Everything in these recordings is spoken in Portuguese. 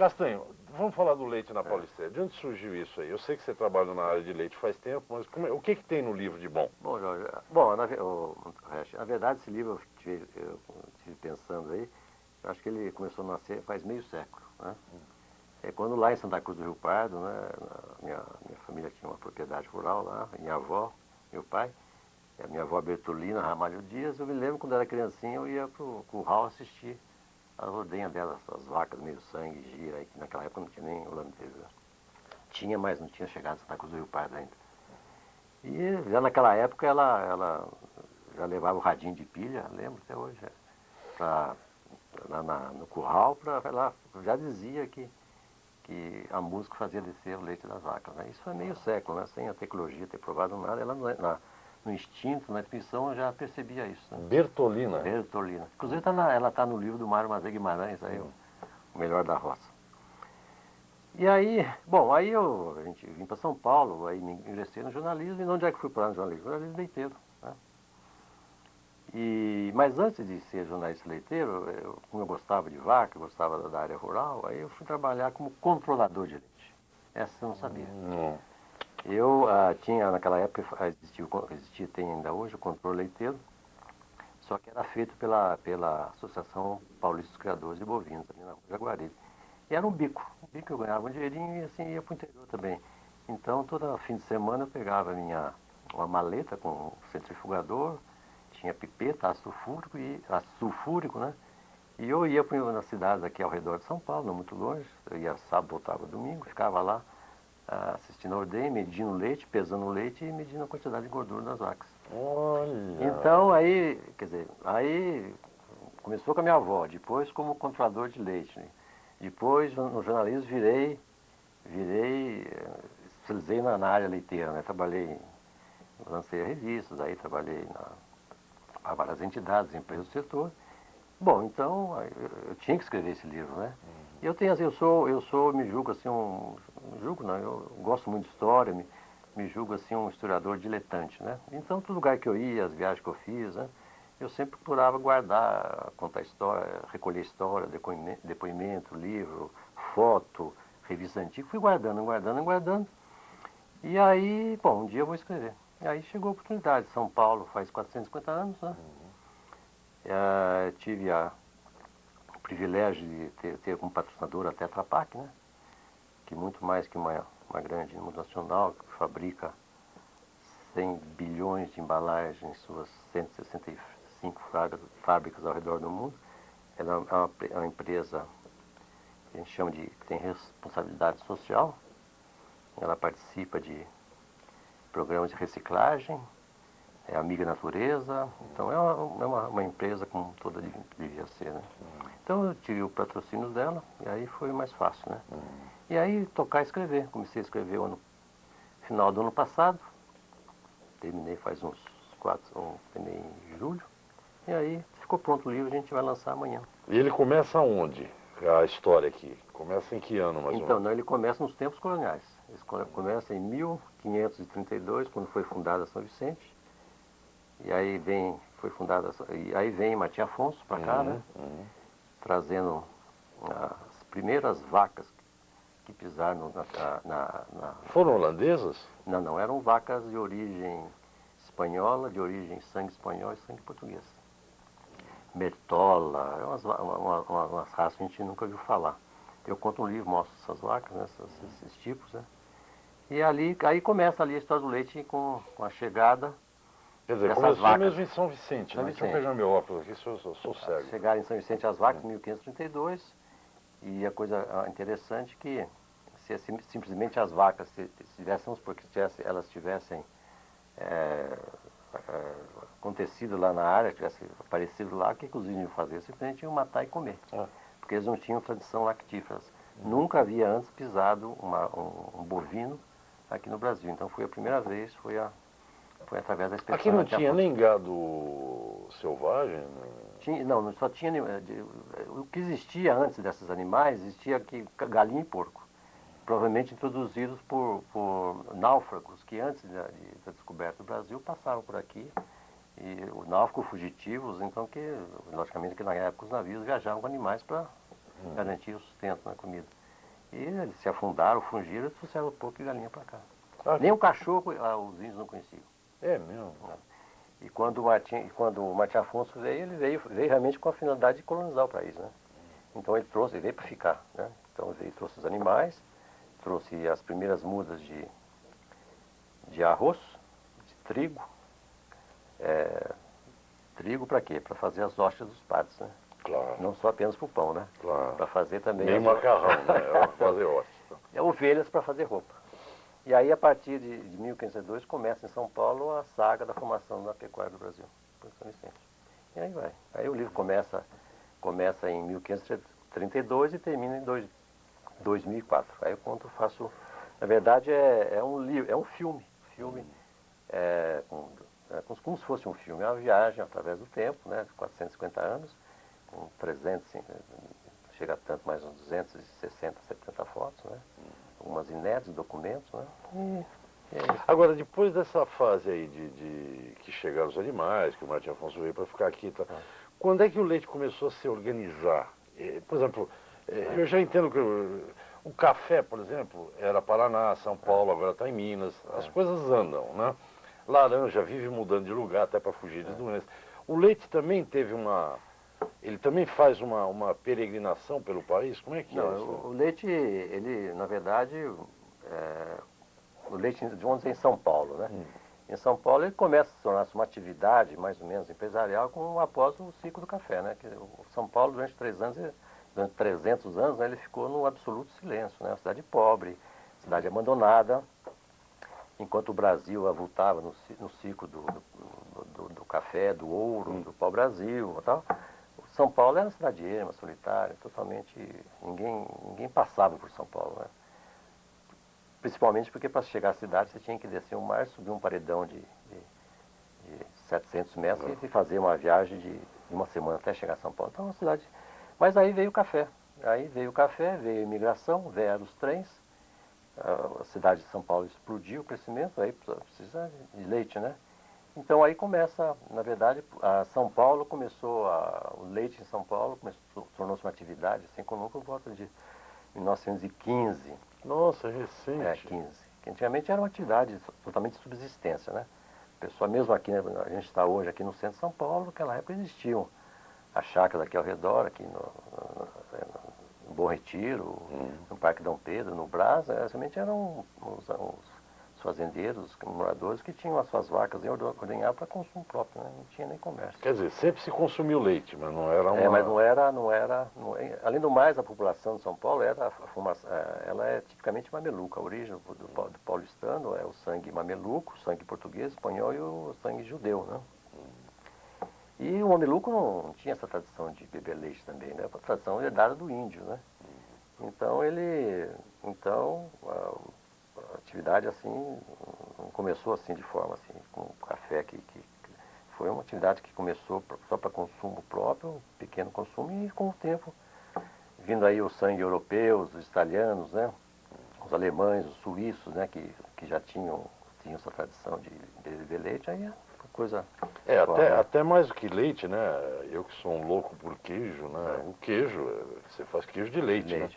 Castanho, vamos falar do leite na Paulicéia. De onde surgiu isso aí? Eu sei que você trabalha na área de leite faz tempo, mas o que tem no livro de bom? Bom, Jorge, bom, na verdade esse livro eu tive pensando aí, eu acho que ele começou a nascer faz meio século, né? É quando lá em Santa Cruz do Rio Pardo, né, minha família tinha uma propriedade rural lá, minha avó, meu pai, e a minha avó Bertolina Ramalho Dias, eu me lembro quando era criancinha, eu ia pro curral assistir as ordenhas delas, as vacas meio sangue, gira, aí, que naquela época não tinha nem holandês, né? Tinha, mas não tinha chegado a Santa Cruz do Rio Pardo ainda. E já naquela época ela já levava o radinho de pilha, lembro até hoje, no curral, ela já dizia que a música fazia descer o leite das vacas, né? Isso foi meio século, né? Sem a tecnologia ter provado nada, ela no instinto, na intuição, já percebia isso. Né? Bertolina. Bertolina. Inclusive ela está no livro do Mário Mazé Guimarães, aí, o Melhor da Roça. E aí, bom, a gente vim para São Paulo, aí me ingressei no jornalismo, e onde é que fui parar no jornalismo? Jornalismo leiteiro, né? Mas antes de ser jornalista leiteiro, como eu gostava de vaca, gostava da área rural, aí eu fui trabalhar como controlador de leite. Essa eu não sabia. Eu tinha, naquela época, existia, tem ainda hoje, o controle leiteiro, só que era feito pela Associação Paulista dos Criadores de Bovinos, ali na Rua Jaguaribe. E era um bico eu ganhava um dinheirinho e assim ia para o interior também. Então, todo fim de semana eu pegava uma maleta com centrifugador, tinha pipeta, ácido sulfúrico, né? E eu ia nas cidades aqui ao redor de São Paulo, não muito longe, eu ia sábado, voltava domingo, ficava lá assistindo a ordenha, medindo o leite, pesando o leite e medindo a quantidade de gordura das vacas. Olha! Então, aí começou com a minha avó, depois como controlador de leite, né? Depois, no jornalismo, especializei na área leiteira, né? Lancei revistas, aí trabalhei para várias entidades, empresas do setor. Bom, então, eu tinha que escrever esse livro, né? E eu tenho assim, me julgo assim, eu gosto muito de história, me julgo assim um historiador diletante, né? Então, todo lugar que eu ia, as viagens que eu fiz, né? Eu sempre procurava guardar, contar história, recolher história, depoimento, livro, foto, revista antiga. Fui guardando. E aí, bom, um dia eu vou escrever. E aí chegou a oportunidade. São Paulo faz 450 anos, né? Tive o privilégio de ter como patrocinador a Tetra Pak, né? Que muito mais que uma grande multinacional que fabrica 100 bilhões de embalagens em suas 165 fábricas ao redor do mundo. Ela é uma empresa que a gente chama que tem responsabilidade social. Ela participa de programas de reciclagem, é amiga da natureza. Então é uma empresa como toda devia ser, né? Então eu tive o patrocínio dela e aí foi mais fácil, né? E aí tocar e escrever. Comecei a escrever no final do ano passado. Terminei faz terminei em julho. E aí ficou pronto o livro, a gente vai lançar amanhã. E ele começa onde? A história aqui? Começa em que ano, mais ou menos? Então, não, ele começa nos tempos coloniais. Ele começa em 1532, quando foi fundada São Vicente. E aí vem Martim Afonso para cá, né? Trazendo as primeiras vacas que pisaram Foram holandesas? Não, eram vacas de origem espanhola, de origem sangue espanhol e sangue português. Bertola, umas raças que a gente nunca ouviu falar. Eu conto um livro, mostro essas vacas, né, esses tipos, né? E aí começa ali a história do leite com a chegada. Quer dizer, começou mesmo em São Vicente, né? Deixa eu pegar meu óculos aqui, sou cego. Chegaram em São Vicente as vacas em 1532, e a coisa interessante é que se simplesmente as vacas, elas tivessem acontecido lá na área, tivesse aparecido lá, o que os índios iam fazer? Simplesmente iam matar e comer. Porque eles não tinham tradição lactífera. Nunca havia antes pisado um bovino aqui no Brasil. Então foi a primeira vez, foi através da expedição. Aqui não tinha nem gado selvagem? Não, só tinha. O que existia antes desses animais, existia aqui galinha e porco. Provavelmente introduzidos por náufragos que antes da descoberta do Brasil passaram por aqui. E os náufragos fugitivos, então logicamente que na época os navios viajavam com animais para garantir o sustento na comida. E eles se afundaram, fungiram e trouxeram porco e galinha para cá. Ah, Nem o cachorro os índios não conheciam. É mesmo? E quando o Martim Afonso veio, ele veio realmente com a finalidade de colonizar o país, né? Então ele veio para ficar, né? Então ele trouxe os animais, trouxe as primeiras mudas de arroz, de trigo. Trigo para quê? Para fazer as hostes dos padres, né? Claro, Não só apenas para o pão, né? claro. Para fazer também Nem macarrão, né? Fazer ótimo. ovelhas para fazer roupa. E aí, a partir de 1502, começa em São Paulo a saga da formação da pecuária do Brasil, por São Vicente. E aí vai. Aí o livro começa em 1532 e termina em 2004. Aí eu faço... Na verdade, é um livro, é um filme. Como se fosse um filme. É uma viagem através do tempo, né? 450 anos, com 300, chega a tanto, mais uns 260, 70 fotos, né? Algumas inéditas, documentos, né? E é isso. Agora, depois dessa fase aí de que chegaram os animais, que o Martim Afonso veio para ficar aqui e tal, quando é que o leite começou a se organizar? Por exemplo, eu já entendo que o café, por exemplo, era Paraná, São Paulo, agora está em Minas. As coisas andam, né? Laranja vive mudando de lugar até para fugir de doenças. O leite também teve ele também faz uma peregrinação pelo país? Como é que é isso? O leite, ele, na verdade, o leite, vamos dizer, em São Paulo, né? Em São Paulo ele começa a tornar-se uma atividade mais ou menos empresarial após o ciclo do café, né? Que o São Paulo, durante 300 anos, né, ele ficou no absoluto silêncio, né? Uma cidade pobre, cidade abandonada, enquanto o Brasil avultava no ciclo do café, do ouro, do pau-brasil e tal. São Paulo era uma cidade erma, solitária, totalmente... Ninguém passava por São Paulo, né? Principalmente porque para chegar à cidade você tinha que descer o mar, subir um paredão de 700 metros e fazer uma viagem de uma semana até chegar a São Paulo. Então, uma cidade... Mas aí veio o café. Veio a imigração, vieram os trens. A cidade de São Paulo explodiu o crescimento, aí precisa de leite, né? Então aí começa, na verdade, São Paulo o leite em São Paulo tornou-se uma atividade, assim como por volta de 1915. Nossa, recente. 15. Que antigamente era uma atividade totalmente de subsistência, né? A pessoa mesmo aqui, né, a gente está hoje aqui no centro de São Paulo, naquela época existiam as chácaras aqui ao redor, aqui no Bom Retiro, no Parque Dom Pedro, no Brás, realmente eram os fazendeiros, os moradores que tinham as suas vacas ordenhadas para consumo próprio, né? Não tinha nem comércio. Quer dizer, sempre se consumiu leite, mas não era uma... Mas não era... Além do mais, a população de São Paulo ela é tipicamente mameluca. A origem do paulistano é o sangue mameluco, o sangue português, espanhol e o sangue judeu, né? E o mameluco não tinha essa tradição de beber leite também, né? A tradição herdada do índio, né? Então a atividade assim começou assim de forma assim, com o café que foi uma atividade que começou só para consumo próprio, pequeno consumo, e com o tempo vindo aí o sangue europeu, os italianos, né? Os alemães, os suíços, né? Que já tinham essa tradição de beber leite, aí coisa... Até mais do que leite, né? Eu que sou um louco por queijo, né? O queijo, você faz queijo de leite, né?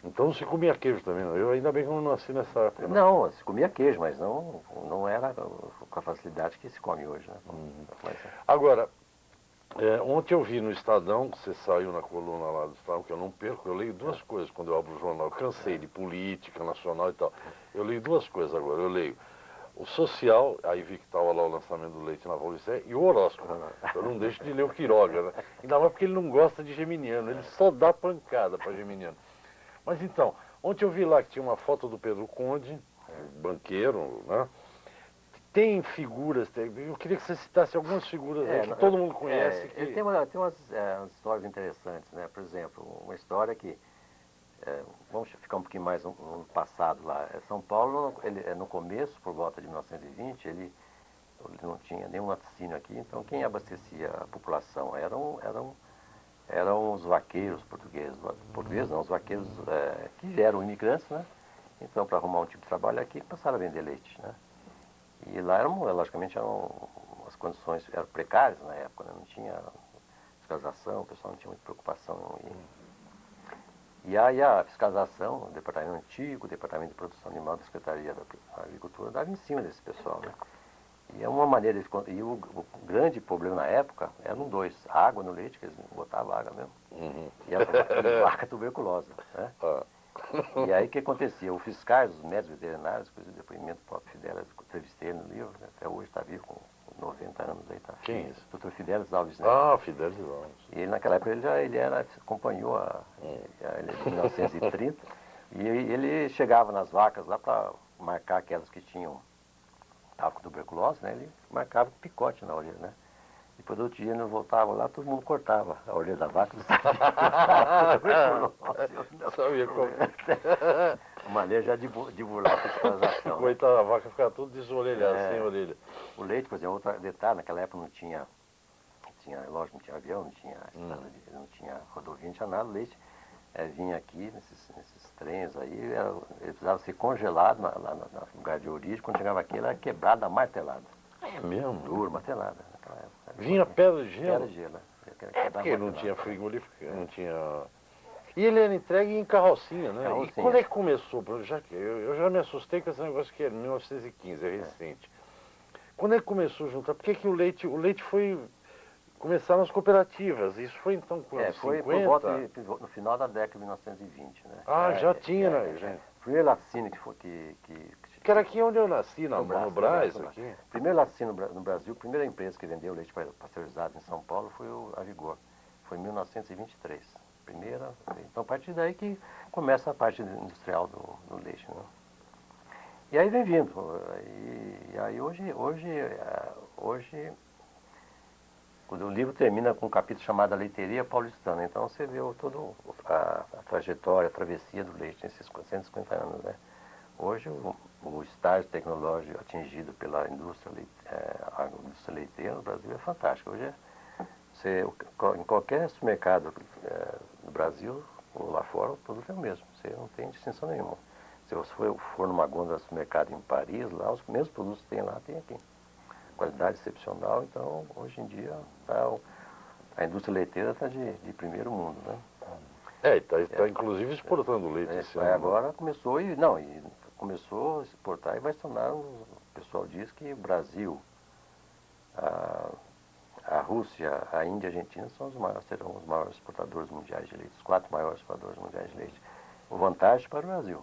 Então não se comia queijo também, não. Eu ainda bem que eu não nasci nessa época. Não, se comia queijo, mas não era com a facilidade que se come hoje, né? Agora, ontem eu vi no Estadão, você saiu na coluna lá do Estadão, que eu não perco, eu leio duas coisas quando eu abro o jornal. Eu cansei de política nacional e tal. Eu leio duas coisas agora. Eu leio o Social, aí vi que estava lá o lançamento do leite na Paulista, e o horóscopo. Eu não deixo de ler o Quiroga, né? Ainda mais porque ele não gosta de geminiano, ele só dá pancada para geminiano. Mas então, ontem eu vi lá que tinha uma foto do Pedro Conde, banqueiro, né? Tem figuras, eu queria que você citasse algumas figuras aí que todo mundo conhece. Ele tem umas histórias interessantes, né? Por exemplo, uma história que... vamos ficar um pouquinho mais no passado lá. São Paulo, no começo, por volta de 1920, ele não tinha nenhum laticínio aqui, então quem abastecia a população eram os vaqueiros portugueses. Portugueses não, os vaqueiros que eram imigrantes, né? Então, para arrumar um tipo de trabalho aqui, passaram a vender leite, né? E lá, logicamente, as condições eram precárias na época, né? Não tinha fiscalização, o pessoal não tinha muita preocupação E aí a fiscalização, o departamento antigo, o departamento de produção animal da Secretaria da Agricultura, dava em cima desse pessoal, né? E é uma maneira de... E o grande problema na época eram dois: a água no leite, que eles botavam água mesmo, e a vaca tuberculosa, né? E aí o que acontecia? Os fiscais, os médicos veterinários, por exemplo, o depoimento do próprio Fidelis, eu entrevistei ele no livro, né? Até hoje está vivo com 90 anos aí, tá? Quem é esse? Dr. Fidelis Alves, né? Ah, Fidelis Alves. E ele naquela época ele acompanhou ele em 1930, e ele chegava nas vacas lá para marcar aquelas que estavam com tuberculose, né? Ele marcava com picote na orelha, né? Depois do outro dia ele voltava lá, todo mundo cortava a orelha da vaca. Sabia como. Uma maneira já de burlar a fiscalização. Coitada, a vaca ficava toda desorelhada, sem orelha. O leite, por exemplo, outro detalhe, naquela época não tinha, lógico, não tinha avião, não tinha rodovia, não tinha nada. O leite vinha aqui nesses trens aí, ele precisava ser congelado lá no lugar de origem. Quando chegava aqui, ele era quebrado a martelada. É mesmo? Duro, martelada. Naquela época. Vinha pedra de gelo? Pedra de gelo, né? É porque não tinha frigorífico, não tinha... E ele era entregue em carrocinha, né? Carrocinha. E quando é que começou? Eu já me assustei com esse negócio que é 1915, é recente. Quando é que começou a juntar? Por que o leite foi... Começaram as cooperativas, isso foi então quando? Foi 50? por volta no final da década de 1920, né? Ah, já tinha, né, gente? O primeiro laticínio Que era aqui onde eu nasci, no Brás, no aqui. O primeiro laticínio no Brasil, a primeira empresa que vendeu leite pasteurizado em São Paulo foi a Vigor. Foi em 1923. Então, a partir daí que começa a parte industrial do leite, né? E aí vem vindo. E aí hoje o livro termina com um capítulo chamado A Leiteria Paulistana. Então você vê toda a trajetória, a travessia do leite nesses 450 anos, né? Hoje o estágio tecnológico atingido pela indústria leiteira no Brasil é fantástico. Hoje em qualquer supermercado no Brasil ou lá fora, o produto é o mesmo. Você não tem distinção nenhuma. Se você for numa gôndola de supermercado em Paris, lá os mesmos produtos que tem lá, tem aqui. Qualidade excepcional. Então, hoje em dia, a indústria leiteira está de primeiro mundo, né? Está inclusive exportando leite esse ano. Agora começou começou a exportar e vai se tornar, o pessoal diz que o Brasil, a Rússia, a Índia e a Argentina serão os maiores exportadores mundiais de leite, os 4 maiores exportadores mundiais de leite. O vantagem para o Brasil,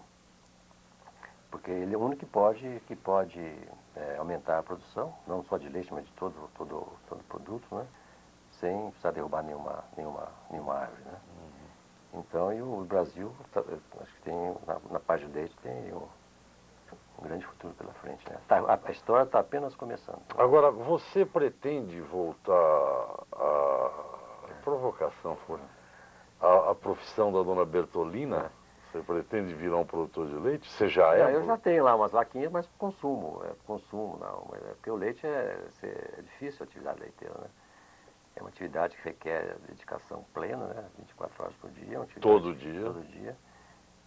porque ele é o único que pode aumentar a produção, não só de leite, mas de todo produto, né? Sem precisar derrubar nenhuma árvore, né? Então, e o Brasil, acho que tem, na parte de leite, tem um grande futuro pela frente, né? A história está apenas começando. Agora, você pretende voltar à provocação, foi? A profissão da dona Bertolina? Você pretende virar um produtor de leite? Você já é? Eu já tenho lá umas vaquinhas, mas consumo não. Porque o leite é difícil a atividade leiteira, né? É uma atividade que requer dedicação plena, né? 24 horas por dia. Todo dia? Todo dia.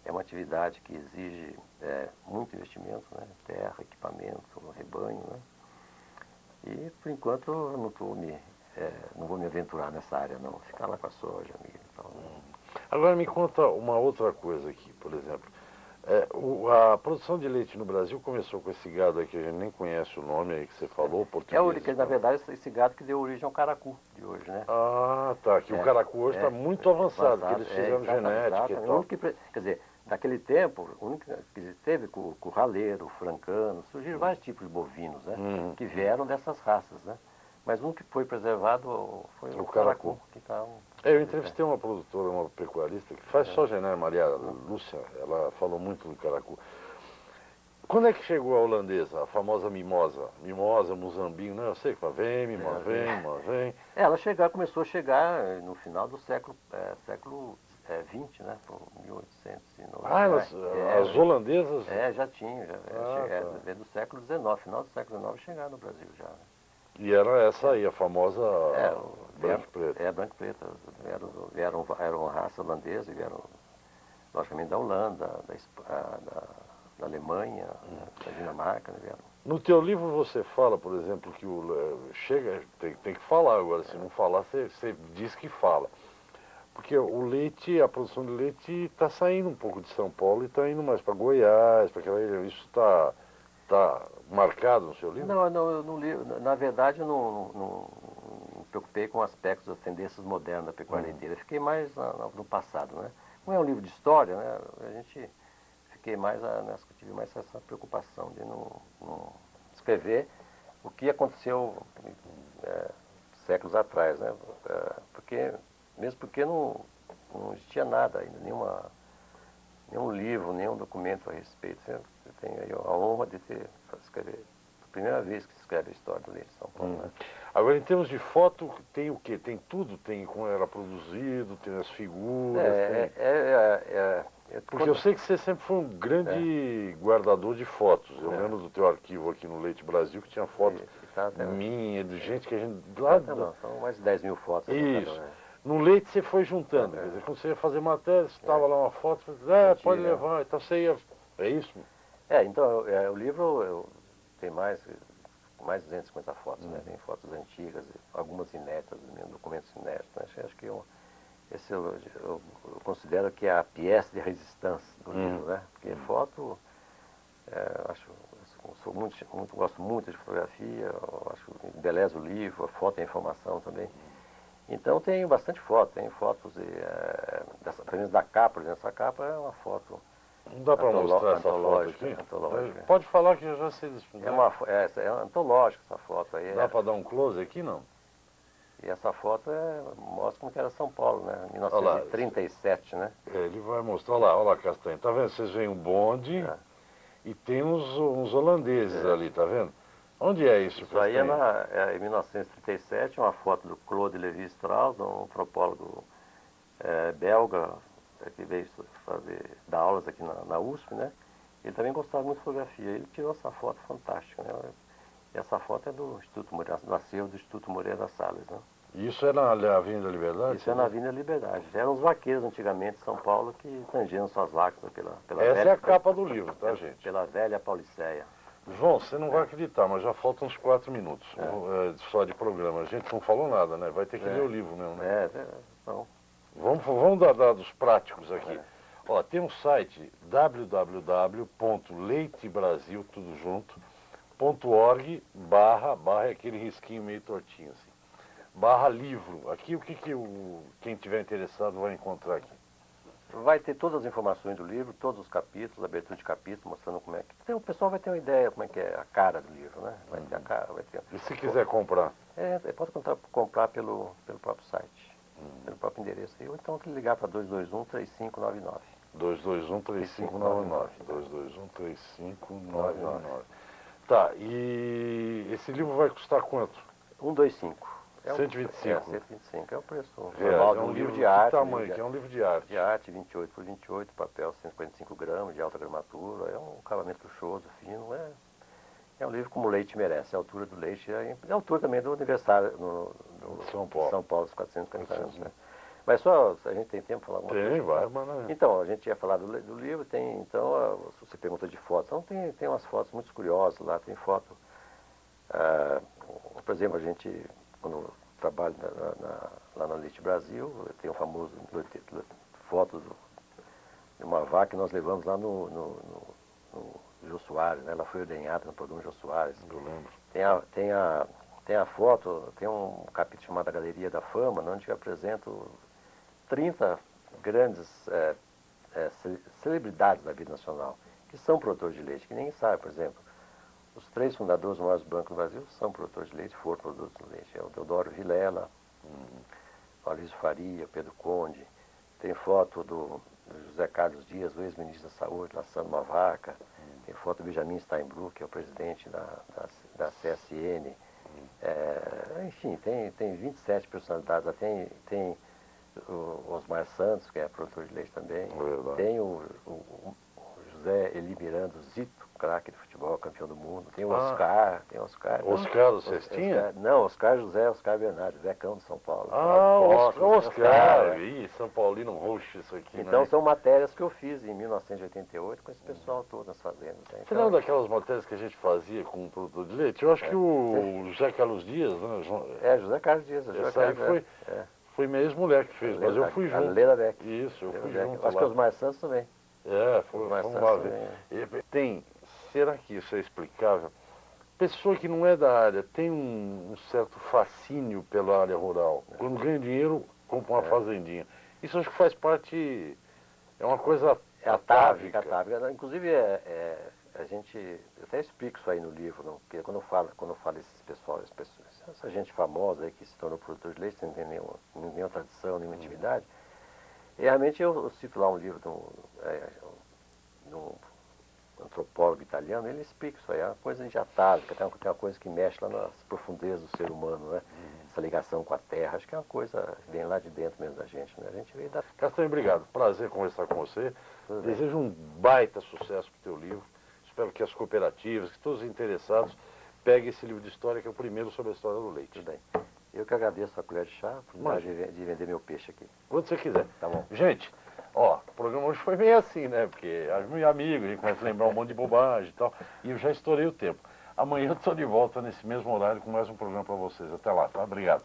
É uma atividade que exige muito investimento, né? Terra, equipamento, rebanho, né? E, por enquanto, eu não vou me aventurar nessa área, não. Ficar lá com a soja, milho e tal. Agora me conta uma outra coisa aqui, por exemplo. A produção de leite no Brasil começou com esse gado aí que a gente nem conhece o nome aí que você falou, português. Na verdade, esse gado que deu origem ao caracu de hoje, né? Ah, tá. Que o caracu hoje está muito avançado, que eles fizeram genética e tal. Quer dizer, naquele tempo, o único que teve com o raleiro, o francano, surgiram vários tipos de bovinos, né? Que vieram dessas raças, né? Mas um que foi preservado foi o caracu. Que tá eu entrevistei uma produtora, uma pecuarista, que faz só genética, Maria Lúcia, ela falou muito do caracu. Quando é que chegou a holandesa, a famosa mimosa? Mimosa, muzambinho, não, eu sei que fala, vem, mimosa, vem. Ela começou a chegar no final do século XX, né? Por 1890. As holandesas? Já tinha, veio do século XIX, final do século XIX chegar no Brasil já. Né? E era essa aí, a famosa branca e preta. Branca e preta. Eram uma raça holandesa e vieram, logicamente, da Holanda, da Alemanha, da Dinamarca, né? Vieram. No teu livro você fala, por exemplo, que tem que falar agora, se não falar, você diz que fala. Porque o leite, a produção de leite está saindo um pouco de São Paulo e está indo mais para Goiás, para aquela ilha. Isso tá marcado no seu livro? Não, não, eu não li. Na verdade, eu não me preocupei com aspectos das tendências modernas da pecuária inteira. Eu fiquei mais no passado, né? Não é um livro de história, né? Fiquei mais tive mais essa preocupação de não escrever o que aconteceu séculos atrás, né? Mesmo porque não existia nada ainda, nenhum livro, nenhum documento a respeito. Eu tenho aí a honra de escrever, a primeira vez que se escreve a história do leite de São Paulo. Né? Agora, em termos de foto, tem o quê? Tem tudo? Tem como era produzido, tem as figuras, Porque eu sei que você sempre foi um grande guardador de fotos. Eu lembro do teu arquivo aqui no Leite Brasil, que tinha fotos minha, de gente que a gente... São mais de 10 mil fotos. Isso. No Leite você foi juntando. Quer dizer, quando você ia fazer matéria, você estava lá uma foto, você dizia, pode levar. Então você ia... É isso? Então, o livro tem mais de 250 fotos, né? Tem fotos antigas, algumas inéditas, documentos inéditos. Né? Acho que esse eu considero que é a pièce de resistência do livro, né? Porque foto, gosto muito de fotografia, acho que embeleza o livro, a foto é informação também. Então tem bastante foto, tem fotos pelo menos da capa, por exemplo, essa capa é uma foto. Não dá para mostrar essa foto aqui? Antológica. Pode falar que eu já sei disso. É antológica essa foto aí. Dá para dar um close aqui, não? E essa foto mostra como que era São Paulo, né? 1937, né? Ele vai mostrar, olha lá, Castanho. Tá vendo? Vocês veem um bonde e tem uns holandeses ali, tá vendo? Onde é isso, Isso aí em 1937, uma foto do Claude Lévi-Strauss, um antropólogo belga, que veio dar aulas aqui na USP, né? Ele também gostava muito de fotografia. Ele tirou essa foto fantástica, né? E essa foto é do Instituto Moreira, do acervo do Instituto Moreira Salles, né? Isso é na Avenida Liberdade? Isso é na Avenida Liberdade. Eram os vaqueiros antigamente de São Paulo que tangiam suas vacas pela Essa é a capa do livro, tá, gente? Pela velha Pauliceia. João, você não vai acreditar, mas já faltam uns 4 minutos só de programa. A gente não falou nada, né? Vai ter que ler o livro mesmo, né? Não. Vamos dar dados práticos aqui. Ó, tem um site www.leitebrasil, tudo junto, .org barra é aquele risquinho meio tortinho assim. /livro. Aqui o que quem tiver interessado vai encontrar aqui? Vai ter todas as informações do livro, todos os capítulos, abertura de capítulo, mostrando como é que... Então, o pessoal vai ter uma ideia como é que é a cara do livro, né? Vai ter a cara, vai ter... E se quiser comprar? Pode comprar pelo próprio site, pelo próprio endereço. Ou então ligar para 221-3599. 221-3599. 221-3599. Tá, e esse livro vai custar quanto? 125. 125. 125. É o preço normal de um livro de arte. Que tamanho? Que é um livro de arte? De arte, 28 por 28, papel 155 gramas, de alta gramatura. É um acabamento luxuoso, fino. É um livro como o leite merece. É a altura do leite. É a altura também do aniversário do São Paulo, os 450 anos. Né? Mas só, a gente tem tempo para falar alguma coisa? Tem, vai, mas... Então, a gente ia falar do livro, se você pergunta de fotos, então tem umas fotos muito curiosas lá, tem foto, por exemplo, a gente, quando trabalho lá na Leite Brasil, tem o famoso foto de uma vaca que nós levamos lá no Jô Soares, né? Ela foi ordenhada no programa Jô Soares. Eu lembro. Tem a foto, tem um capítulo chamado A Galeria da Fama, onde eu apresento 30 grandes celebridades da vida nacional, que são produtores de leite, que ninguém sabe, por exemplo. Os 3 fundadores dos maiores bancos do Brasil são produtores de leite, foram produtores de leite. É o Deodoro Vilela, o Aloysio Faria, Pedro Conde. Tem foto do José Carlos Dias, o ex-ministro da Saúde, laçando uma vaca. Tem foto do Benjamin Steinbrück, que é o presidente da CSN. Enfim, tem 27 personalidades. Tem o Osmar Santos, que é produtor de leite também. Tem o José Eli Miranda, o Zito, craque de futebol, campeão do mundo. Tem o Oscar. Oscar do Cestinha? Não, Oscar Bernardes, Vecão de São Paulo. Oscar. Ih, São Paulino roxo isso aqui. Então né? são matérias que eu fiz em 1988 com esse pessoal todo nas fazendas. Né? Você lembra daquelas matérias que a gente fazia com o produtor de leite? Eu acho que o José Carlos Dias, né? José Carlos Dias. Essa aí Foi minha ex-mulher que fez, mas eu fui A junto. Leda Beck. Isso, eu fui Beck. junto Acho lá. que os Mar Santos também. Foi Os Mar uma Santos vez. também. Tem, será que isso é explicável? Pessoa que não é da área tem um certo fascínio pela área rural. Quando ganha dinheiro, compra uma fazendinha. Isso acho que faz parte, é uma coisa É atávica. atávica. Inclusive, a gente, eu até explico isso aí no livro, não? Porque quando eu falo esses pessoal, essa gente famosa aí que se tornou produtor de leite, sem ter nenhuma tradição, nenhuma atividade, realmente eu cito lá um livro de um antropólogo italiano, ele explica isso aí, é uma coisa de atávica, tem uma coisa que mexe lá nas profundezas do ser humano, né? Essa ligação com a terra, acho que é uma coisa que vem lá de dentro mesmo da gente, né? A gente veio da... Castanho, obrigado. Prazer conversar com você. Tudo bem. Desejo um baita sucesso para o teu livro. Espero que as cooperativas, que todos os interessados, peguem esse livro de história, que é o primeiro sobre a história do leite. Tudo bem. Eu que agradeço a colher de chá, por de vender meu peixe aqui. Quando você quiser. Tá bom. Gente, ó, o programa hoje foi meio assim, né? Porque as meus amigos, a gente começa a lembrar um monte de bobagem e tal. E eu já estourei o tempo. Amanhã eu estou de volta nesse mesmo horário com mais um programa para vocês. Até lá, tá? Obrigado.